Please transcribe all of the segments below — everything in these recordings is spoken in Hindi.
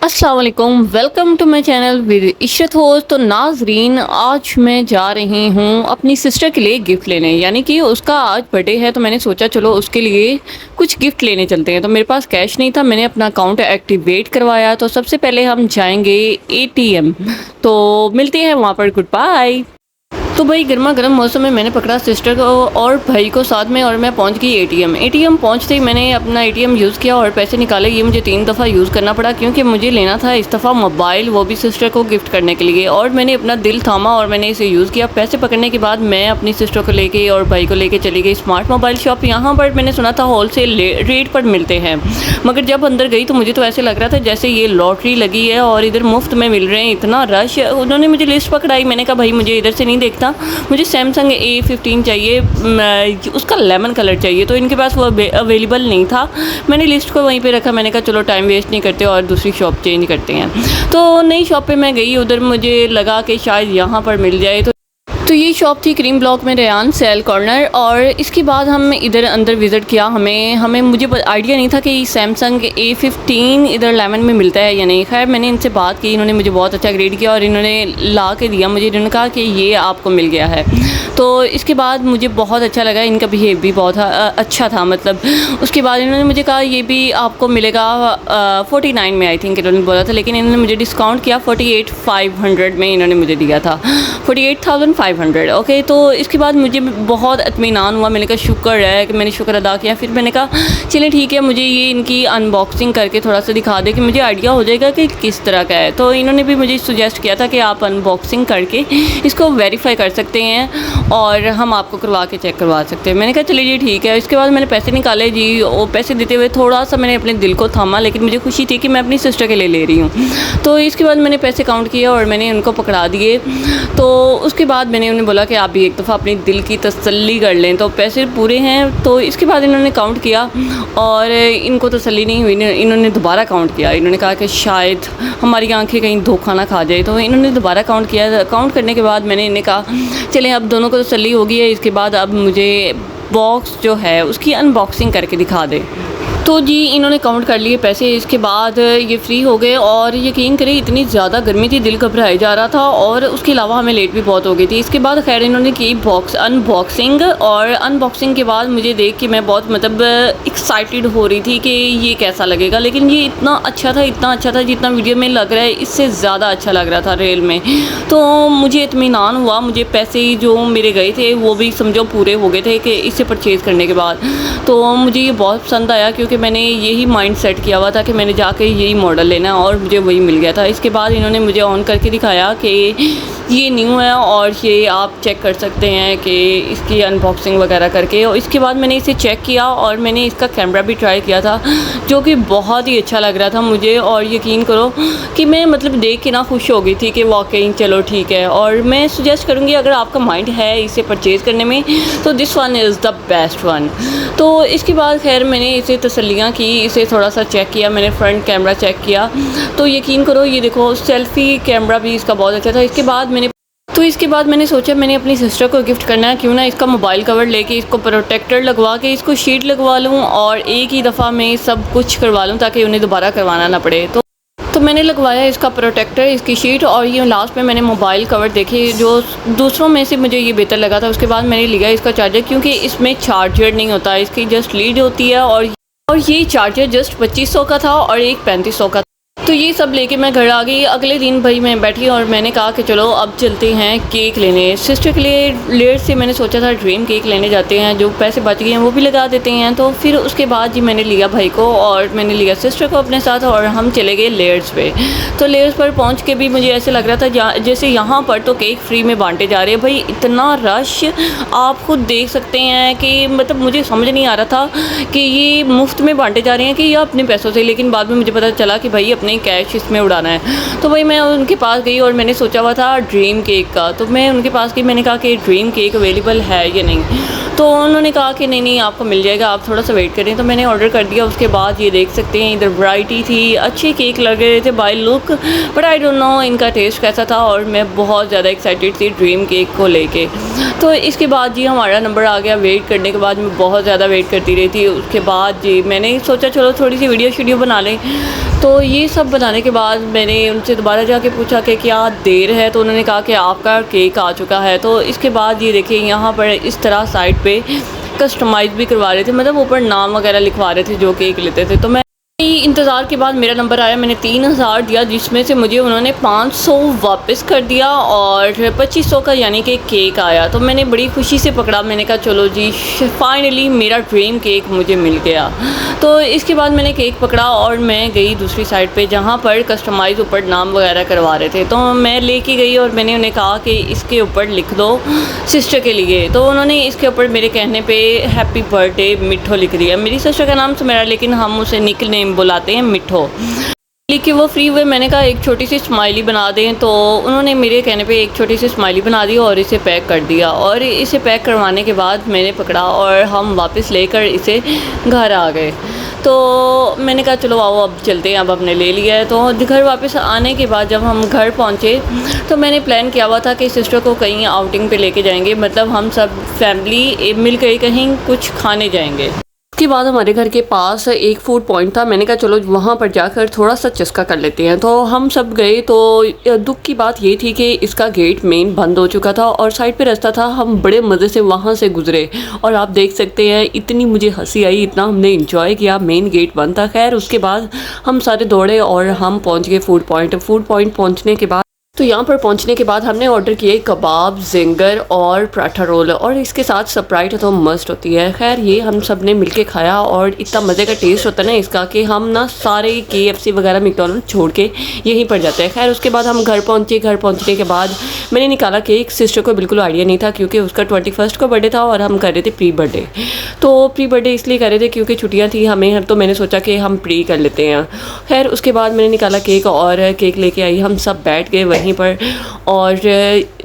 अस्सलाम वालेकुम, welcome to my channel with Ishrat host. तो नाजरीन, आज मैं जा रही हूँ अपनी सिस्टर के लिए गिफ्ट लेने, यानी कि उसका आज बर्थडे है। तो मैंने सोचा चलो उसके लिए कुछ गिफ्ट लेने चलते हैं। तो मेरे पास कैश नहीं था, मैंने अपना अकाउंट एक्टिवेट करवाया। तो सबसे पहले हम जाएंगे एटीएम। तो मिलते हैं वहाँ पर, गुड बाय। तो भाई गर्मा गर्म मौसम में मैंने पकड़ा सिस्टर को और भाई को साथ में, और मैं पहुंच गई एटीएम पहुंचते ही मैंने अपना एटीएम यूज़ किया और पैसे निकाले। ये मुझे 3 दफ़ा यूज़ करना पड़ा क्योंकि मुझे लेना था इस दफ़ा मोबाइल, वो भी सिस्टर को गिफ्ट करने के लिए। और मैंने अपना दिल थामा और मैंने इसे यूज़ किया। पैसे पकड़ने के बाद मैं अपनी सिस्टर को लेके और भाई को लेके चली गई स्मार्ट मोबाइल शॉप। यहाँ पर मैंने सुना था होल सेल रेट पर मिलते हैं, मगर जब अंदर गई तो मुझे तो ऐसे लग रहा था जैसे ये लॉटरी लगी है और इधर मुफ्त में मिल रहे हैं। इतना रश। उन्होंने मुझे लिस्ट पकड़ाई, मैंने कहा भाई मुझे इधर से नहीं देखता, मुझे सैमसंग A15 चाहिए, उसका लेमन कलर चाहिए। तो इनके पास वो अवेलेबल नहीं था। मैंने लिस्ट को वहीं पे रखा, मैंने कहा चलो टाइम वेस्ट नहीं करते और दूसरी शॉप चेंज करते हैं। तो नई शॉप पे मैं गई, उधर मुझे लगा कि शायद यहाँ पर मिल जाए। तो ये शॉप थी क्रीम ब्लॉक में, रेयान सेल कॉर्नर। और इसके बाद हम इधर अंदर विज़िट किया। हमें मुझे आइडिया नहीं था कि सैमसंग A15 इधर लेमन में मिलता है या नहीं। खैर मैंने इनसे बात की, इन्होंने मुझे बहुत अच्छा ग्रेड किया और इन्होंने ला के दिया मुझे। इन्होंने कहा कि ये आपको मिल गया है। तो इसके बाद मुझे बहुत अच्छा लगा, इनका बिहेव भी बहुत अच्छा था। मतलब उसके बाद इन्होंने मुझे कहा ये भी आपको मिलेगा 49 में, आई थिंक इन्होंने बोला था, लेकिन इन्होंने मुझे डिस्काउंट किया 48,500 में इन्होंने मुझे दिया था, 48,500। ओके। तो इसके बाद मुझे बहुत इत्मीनान हुआ। मैंने कहा शुक्र है कि मैंने शुक्र अदा किया। फिर मैंने कहा चलिए ठीक है, मुझे ये इनकी अनबॉक्सिंग करके थोड़ा सा दिखा दे कि मुझे आइडिया हो जाएगा कि किस तरह का है। तो इन्होंने भी मुझे सुजेस्ट किया था कि आप अनबॉक्सिंग करके इसको वेरीफाई कर सकते हैं और हम आपको करवा के चेक करवा सकते हैं। मैंने कहा चलिए जी ठीक है। इसके बाद मैंने पैसे निकाले जी। वो पैसे देते हुए थोड़ा सा मैंने अपने दिल को थामा, लेकिन मुझे खुशी थी कि मैं अपनी सिस्टर के लिए ले रही हूँ। तो इसके बाद मैंने पैसे काउंट किए और मैंने उनको पकड़ा दिए। तो उसके बाद मैंने उन्हें बोला कि आप भी एक दफ़ा अपनी दिल की तसल्ली कर लें। तो पैसे पूरे हैं। तो इसके बाद इन्होंने काउंट किया और इनको तसल्ली नहीं हुई, इन्होंने दोबारा काउंट किया। इन्होंने कहा कि शायद हमारी आंखें कहीं धोखा ना खा जाए। तो इन्होंने दोबारा काउंट किया। काउंट करने के बाद मैंने इन्हें कहा चलें अब दोनों को तसल्ली हो गई है, इसके बाद अब मुझे बॉक्स जो है उसकी अनबॉक्सिंग करके दिखा दे। तो जी इन्होंने काउंट कर लिए पैसे। इसके बाद ये फ्री हो गए और यकीन करें इतनी ज़्यादा गर्मी थी, दिल घबराया जा रहा था और उसके अलावा हमें लेट भी बहुत हो गई थी। इसके बाद खैर इन्होंने की बॉक्स अनबॉक्सिंग, और अनबॉक्सिंग के बाद मुझे देख के मैं बहुत मतलब एक्साइटेड हो रही थी कि ये कैसा लगेगा। लेकिन ये इतना अच्छा था जितना वीडियो में लग रहा है इससे ज़्यादा अच्छा लग रहा था रियल में। तो मुझे इत्मीनान हुआ। मुझे पैसे जो मेरे गए थे वो भी समझो पूरे हो गए थे कि इसे परचेज़ करने के बाद। तो मुझे ये बहुत पसंद आया क्योंकि मैंने यही माइंड सेट किया हुआ था कि मैंने जाके यही मॉडल लेना है और मुझे वही मिल गया था। इसके बाद इन्होंने मुझे ऑन करके दिखाया कि ये न्यू है और ये आप चेक कर सकते हैं कि इसकी अनबॉक्सिंग वगैरह करके। और इसके बाद मैंने इसे चेक किया और मैंने इसका कैमरा भी ट्राई किया था, जो कि बहुत ही अच्छा लग रहा था मुझे। और यकीन करो कि मैं मतलब देख के ना खुश हो गई थी कि वाकई चलो ठीक है। और मैं सुजेस्ट करूँगी अगर आपका माइंड है इसे परचेज़ करने में तो this one is the best one. तो इसके बाद खैर मैंने इसे तसल्लियाँ की, इसे थोड़ा सा चेक किया, मैंने फ्रंट कैमरा चेक किया। तो यकीन करो ये देखो सेल्फ़ी कैमरा भी इसका बहुत अच्छा था। इसके बाद मैंने सोचा मैंने अपनी सिस्टर को गिफ्ट करना है, क्यों ना इसका मोबाइल कवर लेके इसको प्रोटेक्टर लगवा के इसको शीट लगवा लूँ और एक ही दफ़ा में सब कुछ करवा लूँ ताकि उन्हें दोबारा करवाना ना पड़े। तो मैंने लगवाया इसका प्रोटेक्टर, इसकी शीट, और ये लास्ट में मैंने मोबाइल कवर देखे जो दूसरों में से मुझे ये बेहतर लगा था। उसके बाद मैंने लिया इसका चार्जर, क्योंकि इसमें चार्जर नहीं होता, इसकी जस्ट लीड होती है। और ये चार्जर जस्ट 2500 का था और एक 3500 का। तो ये सब लेके मैं घर आ गई। अगले दिन भाई मैं बैठी और मैंने कहा कि चलो अब चलते हैं केक लेने। सिस्टर के लिए लेट से मैंने सोचा था ड्रीम केक लेने जाते हैं, जो पैसे बच गए हैं वो भी लगा देते हैं। तो फिर उसके बाद जी मैंने लिया भाई को और मैंने लिया सिस्टर को अपने साथ और हम चले गए लेयर्स पे। तो लेयर्स पर पहुँच के भी मुझे ऐसे लग रहा था जैसे यहाँ पर तो केक फ्री में बांटे जा रहे हैं। भाई इतना रश आप खुद देख सकते हैं कि मतलब मुझे समझ नहीं आ रहा था कि ये मुफ्त में बांटे जा रहे हैं कि ये अपने पैसों से। लेकिन बाद में मुझे पता चला कि भाई अपने कैश इसमें उड़ाना है। तो भाई मैं उनके पास गई और मैंने सोचा हुआ था ड्रीम केक का। तो मैं उनके पास गई, मैंने कहा कि ड्रीम केक अवेलेबल है या नहीं। तो उन्होंने कहा कि नहीं आपको मिल जाएगा, आप थोड़ा सा वेट करें। तो मैंने ऑर्डर कर दिया। उसके बाद ये देख सकते हैं इधर वैरायटी थी, अच्छे केक लग रहे थे by look, but I don't know इनका टेस्ट कैसा था। और मैं बहुत ज़्यादा एक्साइटेड थी ड्रीम केक को लेके। तो इसके बाद जी हमारा नंबर आ गया। वेट करने के बाद मैं बहुत ज़्यादा वेट करती रही थी। उसके बाद जी मैंने सोचा चलो थोड़ी सी वीडियो बना लें। तो ये सब बनाने के बाद मैंने उनसे दोबारा जाके पूछा कि क्या देर है? तो उन्होंने कहा कि आपका केक आ चुका है। तो इसके बाद ये देखिए यहाँ पर इस तरह साइड पे कस्टमाइज़ भी करवा रहे थे, मतलब ऊपर नाम वग़ैरह लिखवा रहे थे जो केक लेते थे। तो मैं इंतज़ार के बाद मेरा नंबर आया, मैंने 3000 दिया, जिसमें से मुझे उन्होंने 500 वापस कर दिया और 2500 का यानी कि केक आया। तो मैंने बड़ी खुशी से पकड़ा, मैंने कहा चलो जी फाइनली मेरा ड्रीम केक मुझे मिल गया। तो इसके बाद मैंने केक पकड़ा और मैं गई दूसरी साइड पे जहाँ पर कस्टमाइज़ ऊपर नाम वगैरह करवा रहे थे। तो मैं लेके गई और मैंने उन्हें कहा कि इसके ऊपर लिख दो सिस्टर के लिए। तो उन्होंने इसके ऊपर मेरे कहने पे हैप्पी बर्थडे मिठो लिख दिया। मेरी सिस्टर का नाम सुमेरा, लेकिन हम उसे निक नेम बुलाते हैं मिठो। लेकिन वो फ्री हुए, मैंने कहा एक छोटी सी स्माइली बना दें, तो उन्होंने मेरे कहने पे एक छोटी सी स्माइली बना दी और इसे पैक कर दिया। और इसे पैक करवाने के बाद मैंने पकड़ा और हम वापस लेकर इसे घर आ गए। तो मैंने कहा चलो आओ अब चलते हैं, अब हमने ले लिया है। तो घर वापस आने के बाद जब हम घर पहुँचे तो मैंने प्लान किया हुआ था कि सिस्टर को कहीं आउटिंग पे लेके जाएंगे, मतलब हम सब फैमिली मिल कर कहीं कुछ खाने जाएंगे। उसके बाद हमारे घर के पास एक फूड पॉइंट था, मैंने कहा चलो वहाँ पर जाकर थोड़ा सा चस्का कर लेते हैं। तो हम सब गए। तो दुख की बात ये थी कि इसका गेट मेन बंद हो चुका था और साइड पे रास्ता था, हम बड़े मज़े से वहाँ से गुजरे और आप देख सकते हैं इतनी मुझे हंसी आई, इतना हमने इंजॉय किया। मेन गेट बंद था। खैर उसके बाद हम सारे दौड़े और हम पहुँच गए फूड पॉइंट पहुँचने के बाद तो यहाँ पर पहुँचने के बाद हमने ऑर्डर किए कबाब, ज़िंगर और पराठा रोल और इसके साथ स्प्राइट तो मस्ट होती है। खैर ये हम सब ने मिल के खाया और इतना मज़े का टेस्ट होता है ना इसका कि हम ना सारे KFC वगैरह मैकडॉनल्ड छोड़ के यहीं पर जाते हैं। खैर उसके बाद हम घर पहुँचे। घर पहुँचने के बाद मैंने निकाला केक। सिस्टर को बिल्कुल आइडिया नहीं था क्योंकि उसका 21 को बर्थडे था और हम कर रहे थे प्री बर्थडे। तो प्री बर्थडे इसलिए कर रहे थे क्योंकि छुट्टियाँ थी हमें, तो मैंने सोचा कि हम प्री कर लेते हैं। खैर उसके बाद मैंने निकाला केक और केक लेके आई, हम सब बैठ गए वहीं पर और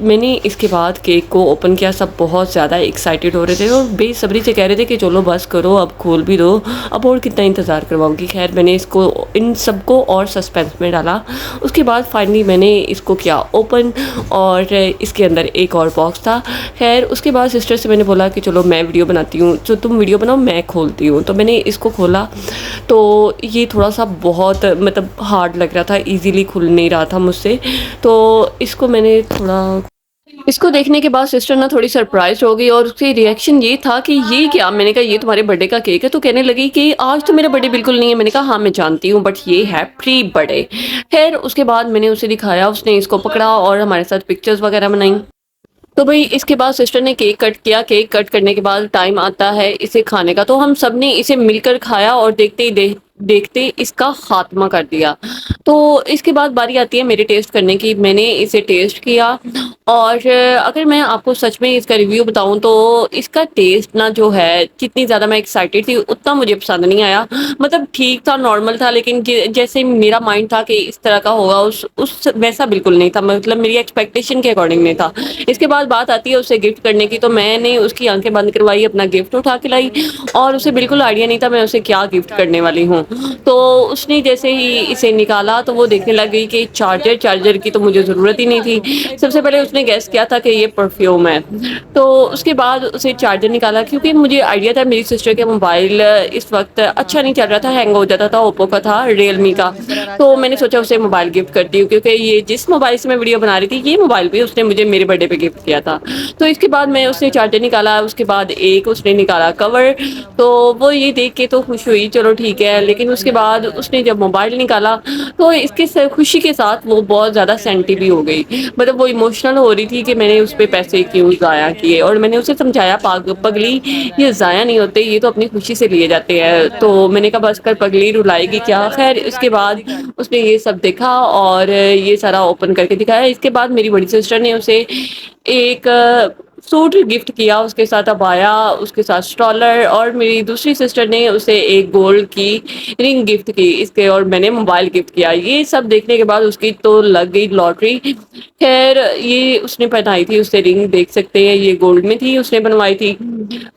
मैंने इसके बाद केक को ओपन किया। सब बहुत ज़्यादा एक्साइटेड हो रहे थे और बेसब्री से कह रहे थे कि चलो बस करो, अब खोल भी दो, अब और कितना इंतज़ार करवाऊँगी। खैर मैंने इसको इन सबको और सस्पेंस में डाला। उसके बाद फाइनली मैंने इसको किया ओपन और इसके अंदर एक और बॉक्स था। खैर उसके बाद सिस्टर से मैंने बोला कि चलो मैं वीडियो बनाती हूँ, तो तुम वीडियो बनाओ मैं खोलती हूँ। तो मैंने इसको खोला तो ये थोड़ा सा बहुत मतलब हार्ड लग रहा था, इजीली खुल नहीं रहा था मुझसे। तो इसको मैंने थोड़ा इसको देखने के बाद सिस्टर ना थोड़ी सरप्राइज हो गई और उसकी रिएक्शन ये था कि ये क्या? मैंने कहा ये तुम्हारे बर्थडे का केक है। तो कहने लगी कि आज तो मेरा बर्थडे बिल्कुल नहीं है। मैंने कहा हाँ मैं जानती हूँ बट ये है प्री बर्थडे। खैर उसके बाद मैंने उसे दिखाया, उसने इसको पकड़ा और हमारे साथ पिक्चर्स वगैरह बनाई। तो भाई इसके बाद सिस्टर ने केक कट किया। केक कट करने के बाद टाइम आता है इसे खाने का। तो हम सब ने इसे मिलकर खाया और देखते इसका खात्मा कर दिया। तो इसके बाद बारी आती है मेरे टेस्ट करने की। मैंने इसे टेस्ट किया और अगर मैं आपको सच में इसका रिव्यू बताऊं तो इसका टेस्ट ना जो है, जितनी ज़्यादा मैं एक्साइटेड थी उतना मुझे पसंद नहीं आया। मतलब ठीक था, नॉर्मल था, लेकिन जैसे मेरा माइंड था कि इस तरह का होगा उस वैसा बिल्कुल नहीं था, मतलब मेरी एक्सपेक्टेशन के अकॉर्डिंग नहीं था। इसके बाद बात आती है उसे गिफ्ट करने की। तो मैंने उसकी आंखें बंद करवाई, अपना गिफ्ट उठा के लाई और उसे बिल्कुल आइडिया नहीं था मैं उसे क्या गिफ्ट करने वाली हूँ। तो उसने जैसे ही इसे निकाला तो वो देखने लग गई कि चार्जर की तो मुझे ज़रूरत ही नहीं थी। सबसे पहले उसने गैस किया था कि ये परफ्यूम है। तो उसके बाद उसे चार्जर निकाला क्योंकि मुझे आइडिया था मेरी सिस्टर के मोबाइल इस वक्त अच्छा नहीं चल रहा था, हैंग हो जाता था, ओप्पो का था, रियलमी का। तो मैंने सोचा उसे मोबाइल गिफ्ट करती हूँ क्योंकि ये जिस मोबाइल से मैं वीडियो बना रही थी ये मोबाइल भी उसने मुझे मेरे बर्थडे पे गिफ्ट किया था। तो इसके बाद मैं उसने चार्जर निकाला, उसके बाद एक उसने निकाला कवर। तो वो ये देख के तो खुश हुई, चलो ठीक है। लेकिन उसके बाद उसने जब मोबाइल निकाला तो इसके खुशी के साथ वो बहुत ज़्यादा सेंटी भी हो गई। मतलब वो इमोशनल हो रही थी कि मैंने उस पर पैसे क्यों ज़ाया किए। और मैंने उसे समझाया पगली ये ज़ाया नहीं होते, ये तो अपनी खुशी से लिए जाते हैं। तो मैंने कहा बस कर पगली, रुलाएगी क्या। खैर इसके बाद उसने ये सब देखा और ये सारा ओपन करके दिखाया। इसके बाद मेरी बड़ी सिस्टर ने उसे एक सूट गिफ्ट किया, उसके साथ अबाया, उसके साथ स्टॉलर। और मेरी दूसरी सिस्टर ने उसे एक गोल्ड की रिंग गिफ्ट की इसके, और मैंने मोबाइल गिफ्ट किया। ये सब देखने के बाद उसकी तो लग गई लॉटरी। खैर ये उसने पहनाई थी, उससे रिंग देख सकते हैं, ये गोल्ड में थी, उसने बनवाई थी।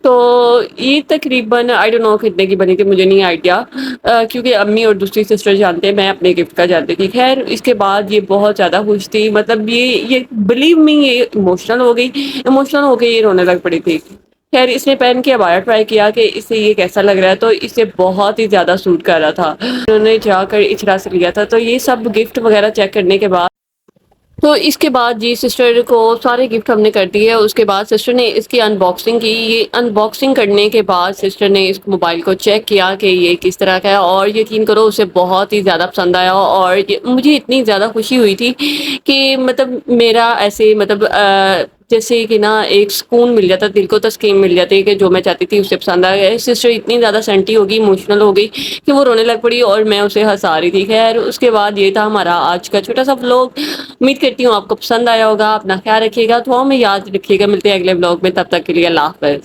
तो ये तकरीबन आई डोंट नो कितने की बनी थी, मुझे नहीं आइडिया, क्योंकि अम्मी और दूसरी सिस्टर जानते हैं, मैं अपने गिफ्ट का जानती थी। खैर इसके बाद ये बहुत ज़्यादा खुश थी, मतलब ये बिलीव मी ये इमोशनल हो गई, इमोशनल हो के ये रोने लग पड़ी थी। ख़ैर इसने पहन के अबाया ट्राई किया कि इसे ये कैसा लग रहा है, तो इसे बहुत ही ज़्यादा सूट कर रहा था। उन्होंने जाकर इचरा से लिया था, तो ये सब गिफ्ट वग़ैरह चेक करने के बाद तो इसके बाद जी सिस्टर को सारे गिफ्ट हमने कर दिए। उसके बाद सिस्टर ने इसकी अनबॉक्सिंग की। ये अनबॉक्सिंग करने के बाद सिस्टर ने इस मोबाइल को चेक किया कि ये किस तरह का है, और यकीन करो उसे बहुत ही ज़्यादा पसंद आया, और ये मुझे इतनी ज़्यादा खुशी हुई थी कि मतलब मेरा ऐसे मतलब जैसे कि ना एक सुकून मिल जाता, दिल को तस्कीन मिल जाती है कि जो मैं चाहती थी उसे पसंद आ गया। सिस्टर इतनी ज़्यादा सेंटी हो गई, इमोशनल हो गई कि वो रोने लग पड़ी और मैं उसे हँसा रही थी। ख़ैर उसके बाद ये था हमारा आज का छोटा-सा व्लॉग। उम्मीद करती हूँ आपको पसंद आया होगा। अपना ख्याल रखिएगा, दुआओं में याद रखिएगा। मिलते हैं अगले व्लॉग में, तब तक के लिए अल्लाह हाफ़िज़।